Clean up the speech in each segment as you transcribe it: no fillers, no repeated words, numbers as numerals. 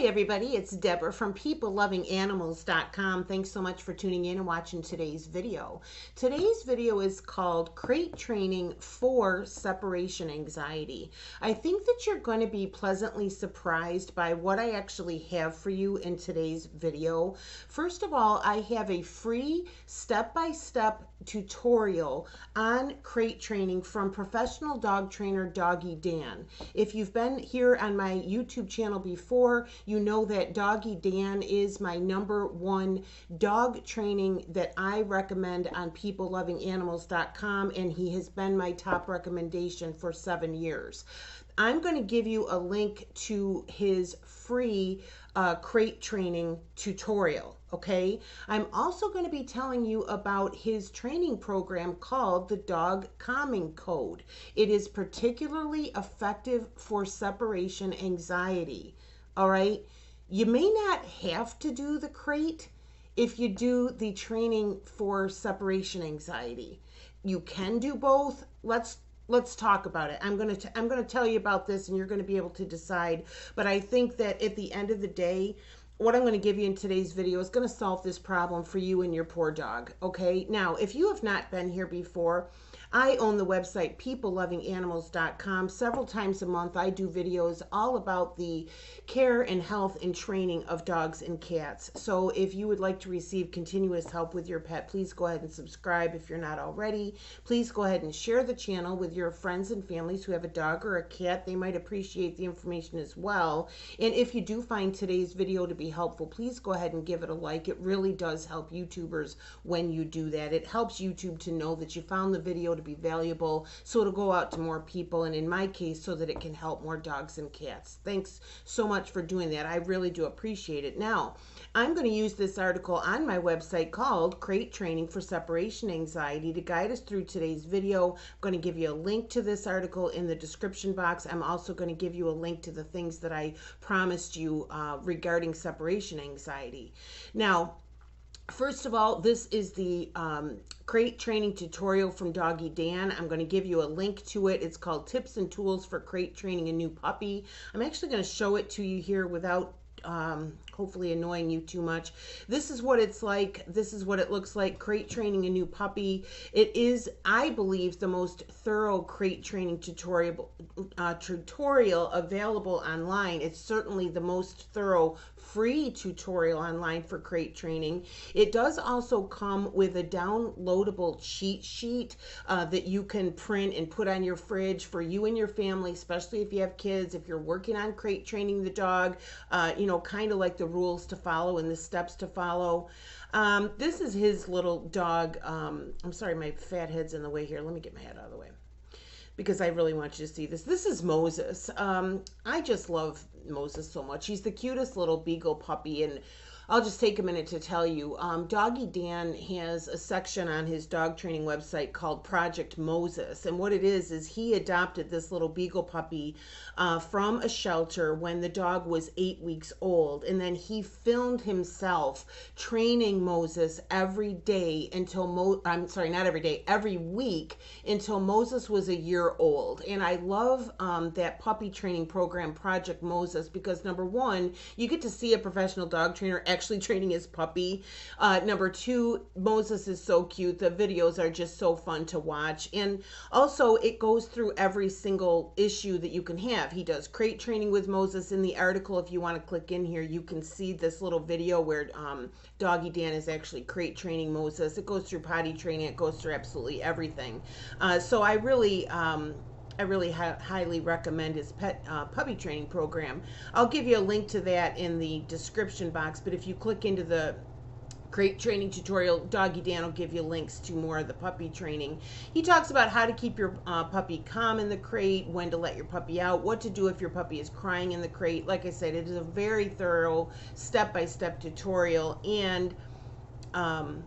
Hi everybody, it's Deborah from PeopleLovingAnimals.com. Thanks so much for tuning in and watching today's video. Today's video is called Crate Training for Separation Anxiety. I think that you're going to be pleasantly surprised by what I actually have for you in today's video. First of all, I have a free step-by-step tutorial on crate training from professional dog trainer Doggy Dan. If you've been here on my YouTube channel before, you know that Doggy Dan is my #1 dog training that I recommend on PeopleLovingAnimals.com, and he has been my top recommendation for 7 years. I'm going to give you a link to his free crate training tutorial. Okay, I'm also going to be telling you about his training program called the Dog Calming Code. It is particularly effective for separation anxiety. All right, you may not have to do the crate if you do the training for separation anxiety. You can do both. Let's talk about it. I'm going to tell you about this, and you're going to be able to decide. But I think that at the end of the day, what I'm going to give you in today's video is going to solve this problem for you and your poor dog. Okay, now if you have not been here before, I own the website PeopleLovingAnimals.com. Several times a month I do videos all about the care and health and training of dogs and cats. So if you would like to receive continuous help with your pet, please go ahead and subscribe if you're not already. Please go ahead and share the channel with your friends and families who have a dog or a cat. They might appreciate the information as well. And if you do find today's video to be helpful, please go ahead and give it a like. It really does help YouTubers when you do that. It helps YouTube to know that you found the video to be valuable, so it'll go out to more people, and in my case, so that it can help more dogs and cats. Thanks so much for doing that. I really do appreciate it. Now, I'm going to use this article on my website called Crate Training for Separation Anxiety to guide us through today's video. I'm going to give you a link to this article in the description box. I'm also going to give you a link to the things that I promised you regarding separation anxiety. Now, first of all, this is the crate training tutorial from Doggy Dan. I'm going to give you a link to it. It's called Tips and Tools for Crate Training a New Puppy. I'm actually going to show it to you here without hopefully annoying you too much. This is what it's like. This is what it looks like, crate training a new puppy. It is, I believe, the most thorough crate training tutorial available online. It's certainly the most thorough free tutorial online for crate training. It does also come with a downloadable cheat sheet that you can print and put on your fridge for you and your family, especially if you have kids, if you're working on crate training the dog, you know, kind of like the rules to follow and the steps to follow. This is his little dog. I'm sorry, my fat head's in the way here. Let me get my head out of the way, because I really want you to see this. This is Moses. I just love Moses so much. He's the cutest little beagle puppy, and I'll just take a minute to tell you, Doggy Dan has a section on his dog training website called Project Moses, and what it is he adopted this little beagle puppy from a shelter when the dog was 8 weeks old, and then he filmed himself training Moses every day until every week until Moses was a year old. And I love that puppy training program, Project Moses, because number one, you get to see a professional dog trainer actually training his puppy. Number two, Moses is so cute. The videos are just so fun to watch. And also, it goes through every single issue that you can have. He does crate training with Moses. In the article, if you want to click in here, you can see this little video where Doggy Dan is actually crate training Moses. It goes through potty training. It goes through absolutely everything. So I really highly recommend his puppy training program. I'll give you a link to that in the description box, but if you click into the crate training tutorial, Doggy Dan will give you links to more of the puppy training. He talks about how to keep your puppy calm in the crate, when to let your puppy out, what to do if your puppy is crying in the crate. Like I said, it is a very thorough step-by-step tutorial, and I'm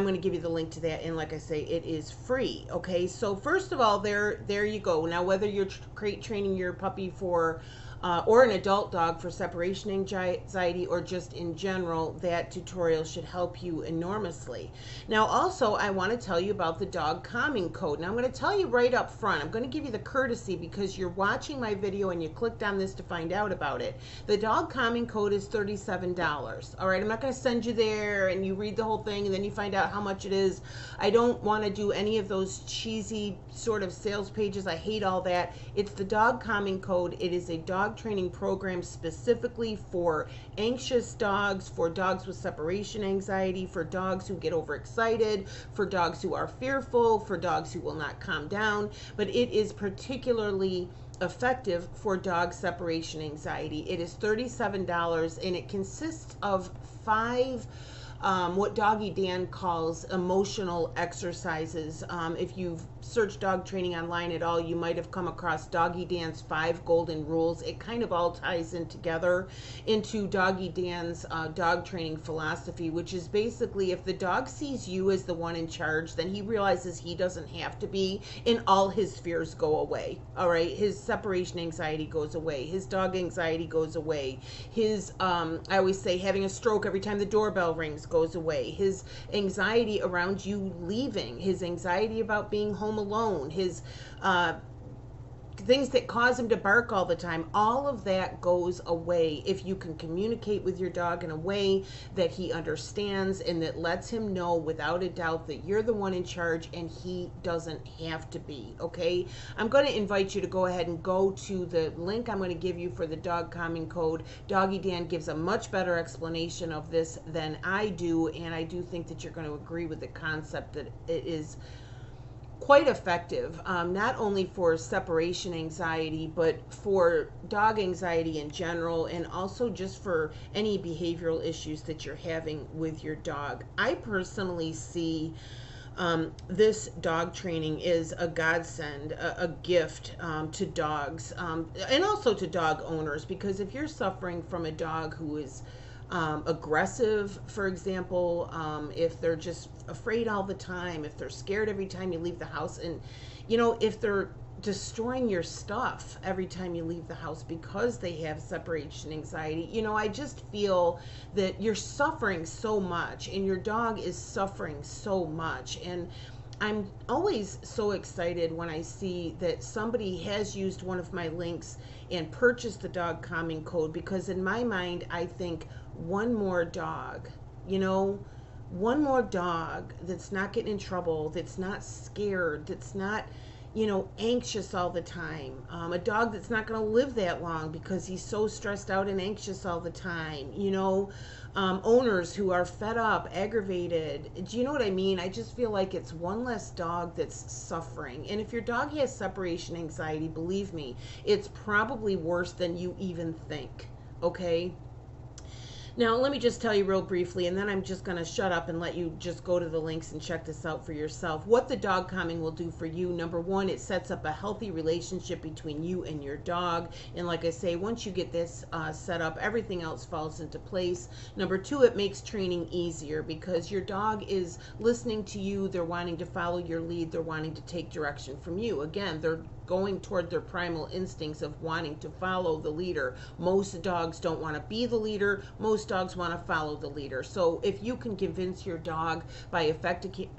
going to give you the link to that, and like I say, it is free. Okay, so first of all, there you go. Now, whether you're crate training your puppy for or an adult dog for separation anxiety, or just in general, that tutorial should help you enormously. Now, also, I want to tell you about the dog calming code. Now, I'm going to tell you right up front, I'm going to give you the courtesy because you're watching my video and you clicked on this to find out about it. The dog calming code is $37. All right, I'm not going to send you there and you read the whole thing and then you find out how much it is. I don't want to do any of those cheesy sort of sales pages. I hate all that. It's the dog calming code. It is a dog training program specifically for anxious dogs, for dogs with separation anxiety, for dogs who get overexcited, for dogs who are fearful, for dogs who will not calm down. But it is particularly effective for dog separation anxiety. It is $37 and it consists of 5 what Doggy Dan calls emotional exercises. If you've searched dog training online at all, you might have come across Doggy Dan's 5 golden rules. It kind of all ties in together into Doggy Dan's dog training philosophy, which is basically if the dog sees you as the one in charge, then he realizes he doesn't have to be, and all his fears go away. All right, his separation anxiety goes away, his dog anxiety goes away, his I always say having a stroke every time the doorbell rings goes away, his anxiety around you leaving, his anxiety about being home alone, his things that cause him to bark all the time, all of that goes away if you can communicate with your dog in a way that he understands and that lets him know without a doubt that you're the one in charge and he doesn't have to be. Okay, I'm going to invite you to go ahead and go to the link I'm going to give you for the dog calming code. Doggy Dan gives a much better explanation of this than I do, and I do think that you're going to agree with the concept that it is quite effective, not only for separation anxiety, but for dog anxiety in general, and also just for any behavioral issues that you're having with your dog. I personally see this dog training is a godsend, a gift to dogs, and also to dog owners, because if you're suffering from a dog who is aggressive, for example, if they're just afraid all the time, if they're scared every time you leave the house, and if they're destroying your stuff every time you leave the house because they have separation anxiety, I just feel that you're suffering so much and your dog is suffering so much. And I'm always so excited when I see that somebody has used one of my links and purchased the dog calming code, because in my mind, I think one more dog, one more dog that's not getting in trouble, that's not scared, that's not, anxious all the time. A dog that's not going to live that long because he's so stressed out and anxious all the time. Owners who are fed up, aggravated. Do you know what I mean? I just feel like it's one less dog that's suffering. And if your dog has separation anxiety, believe me, it's probably worse than you even think. Okay? Now, let me just tell you real briefly, and then I'm just going to shut up and let you just go to the links and check this out for yourself. What the dog calming will do for you: number one, it sets up a healthy relationship between you and your dog. And like I say, once you get this set up, everything else falls into place. Number two, it makes training easier because your dog is listening to you. They're wanting to follow your lead. They're wanting to take direction from you. Again, they're going toward their primal instincts of wanting to follow the leader. Most dogs don't want to be the leader. Most dogs want to follow the leader. So if you can convince your dog by effectively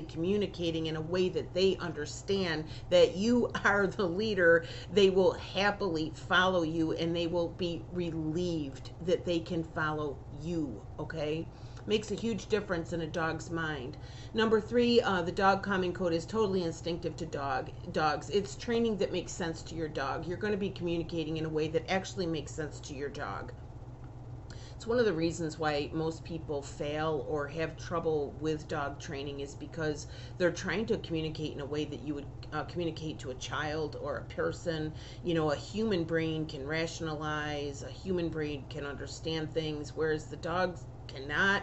communicating in a way that they understand that you are the leader, they will happily follow you and they will be relieved that they can follow you. Okay? Makes a huge difference in a dog's mind. Number three, the dog calming code is totally instinctive to dogs. It's training that makes sense to your dog. You're going to be communicating in a way that actually makes sense to your dog. It's one of the reasons why most people fail or have trouble with dog training, is because they're trying to communicate in a way that you would communicate to a child or a person. A human brain can rationalize, a human brain can understand things, whereas the dogs cannot.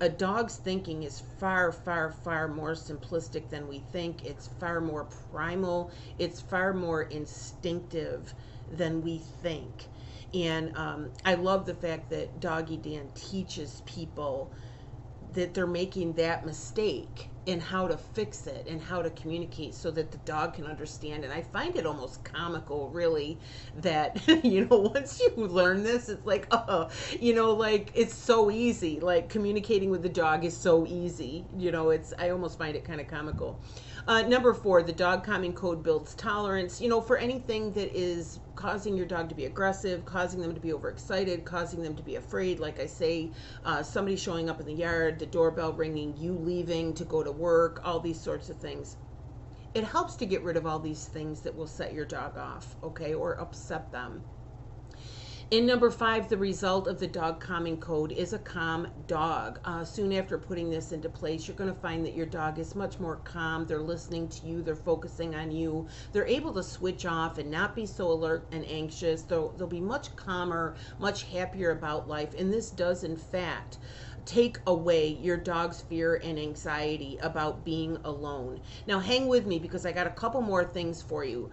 A dog's thinking is far, far, far more simplistic than we think. It's far more primal. It's far more instinctive than we think. And I love the fact that Doggy Dan teaches people that they're making that mistake and how to fix it and how to communicate so that the dog can understand. And I find it almost comical, really, that, once you learn this, it's like, like it's so easy. Like communicating with the dog is so easy. I almost find it kind of comical. Number 4, the dog calming code builds tolerance, for anything that is causing your dog to be aggressive, causing them to be overexcited, causing them to be afraid. Like I say, somebody showing up in the yard, the doorbell ringing, you leaving to go to work, all these sorts of things. It helps to get rid of all these things that will set your dog off, okay, or upset them. In number 5, the result of the dog calming code is a calm dog. Soon after putting this into place, you're going to find that your dog is much more calm. They're listening to you. They're focusing on you. They're able to switch off and not be so alert and anxious. They'll be much calmer, much happier about life. And this does, in fact, take away your dog's fear and anxiety about being alone. Now hang with me because I got a couple more things for you.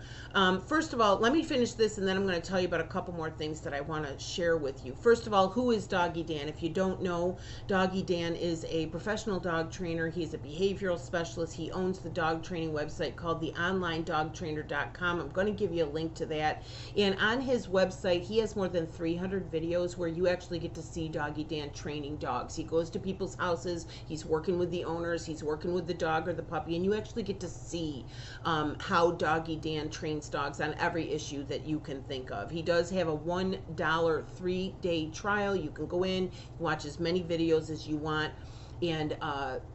First of all, let me finish this and then I'm going to tell you about a couple more things that I want to share with you. First of all, who is Doggy Dan? If you don't know, Doggy Dan is a professional dog trainer. He's a behavioral specialist. He owns the dog training website called the onlinedogtrainer.com. I'm going to give you a link to that. And on his website, he has more than 300 videos where you actually get to see Doggy Dan training dogs. He goes to people's houses, he's working with the owners, he's working with the dog or the puppy, and you actually get to see how Doggy Dan trains dogs on every issue that you can think of. He does have a $1 3-day trial. You can go in, watch as many videos as you want, and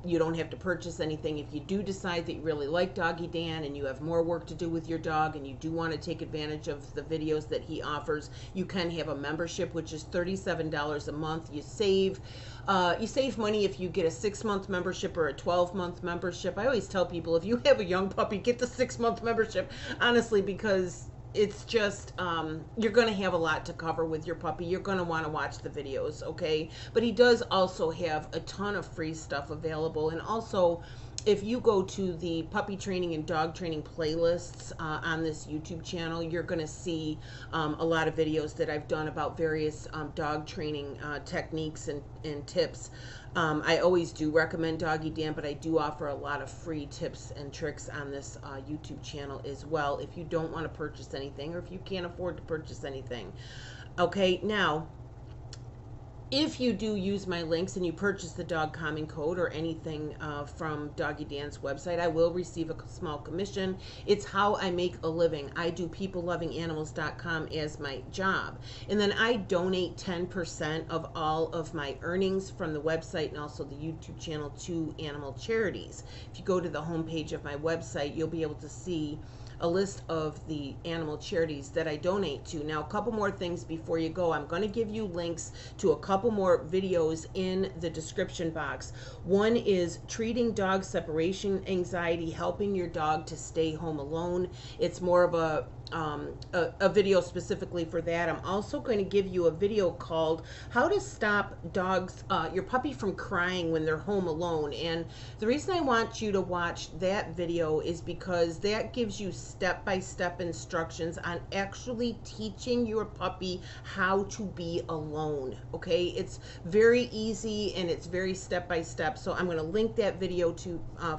you don't have to purchase anything. If you do decide that you really like Doggy Dan and you have more work to do with your dog and you do want to take advantage of the videos that he offers, you can have a membership, which is $37 a month. You save money if you get a 6-month membership or a 12-month membership. I always tell people, if you have a young puppy, get the 6-month membership, honestly, because it's just, you're going to have a lot to cover with your puppy. You're going to want to watch the videos, okay? But he does also have a ton of free stuff available. And also, if you go to the puppy training and dog training playlists on this YouTube channel, you're going to see a lot of videos that I've done about various dog training techniques and tips. I always do recommend Doggy Dan, but I do offer a lot of free tips and tricks on this YouTube channel as well if you don't want to purchase anything or if you can't afford to purchase anything. Okay, now, if you do use my links and you purchase the dog calming code or anything from Doggy Dan's website, I will receive a small commission. It's how I make a living. I do peoplelovinganimals.com as my job. And then I donate 10% of all of my earnings from the website and also the YouTube channel to animal charities. If you go to the homepage of my website, you'll be able to see a list of the animal charities that I donate to. Now, a couple more things before you go. I'm going to give you links to a couple more videos in the description box. One is treating dog separation anxiety, helping your dog to stay home alone. It's more of a video specifically for that. I'm also going to give you a video called How to Stop Dogs, your puppy from crying when they're home alone. And the reason I want you to watch that video is because that gives you step-by-step instructions on actually teaching your puppy how to be alone. Okay, it's very easy and it's very step-by-step. So I'm going to link that video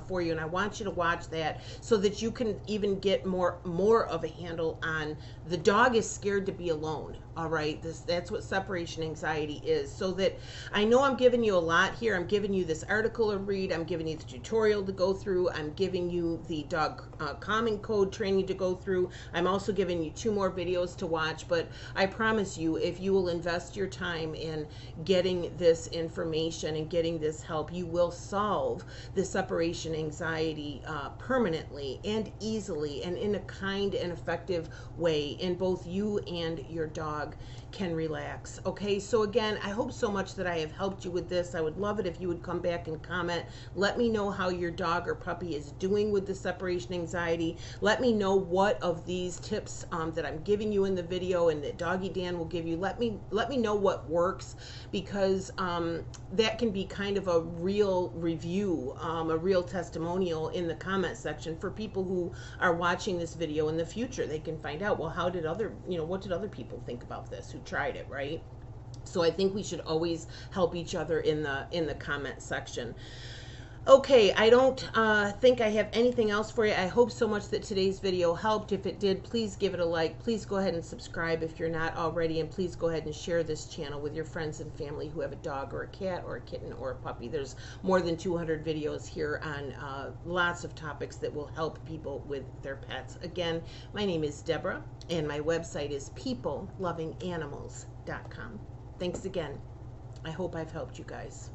for you, and I want you to watch that so that you can even get more of a handle on the dog is scared to be alone. All right, that's what separation anxiety is. So that I know I'm giving you a lot here. I'm giving you this article to read. I'm giving you the tutorial to go through. I'm giving you the dog calming code training to go through. I'm also giving you 2 more videos to watch. But I promise you, if you will invest your time in getting this information and getting this help, you will solve the separation anxiety permanently and easily and in a kind and effective way, and both you and your dog can relax. Okay, so again, I hope so much that I have helped you with this. I would love it if you would come back and comment. Let me know how your dog or puppy is doing with the separation anxiety. Let me know what of these tips that I'm giving you in the video and that Doggy Dan will give you. Let me know what works, because that can be kind of a real review, a real testimonial in the comment section for people who are watching this video in the future. They can find out, well, how did what did other people think about this who tried it, right? So I think we should always help each other in the comment section. Okay, I don't think I have anything else for you. I hope so much that today's video helped. If it did, please give it a like. Please go ahead and subscribe if you're not already. And please go ahead and share this channel with your friends and family who have a dog or a cat or a kitten or a puppy. There's more than 200 videos here on lots of topics that will help people with their pets. Again, my name is Deborah, and my website is peoplelovinganimals.com. Thanks again. I hope I've helped you guys.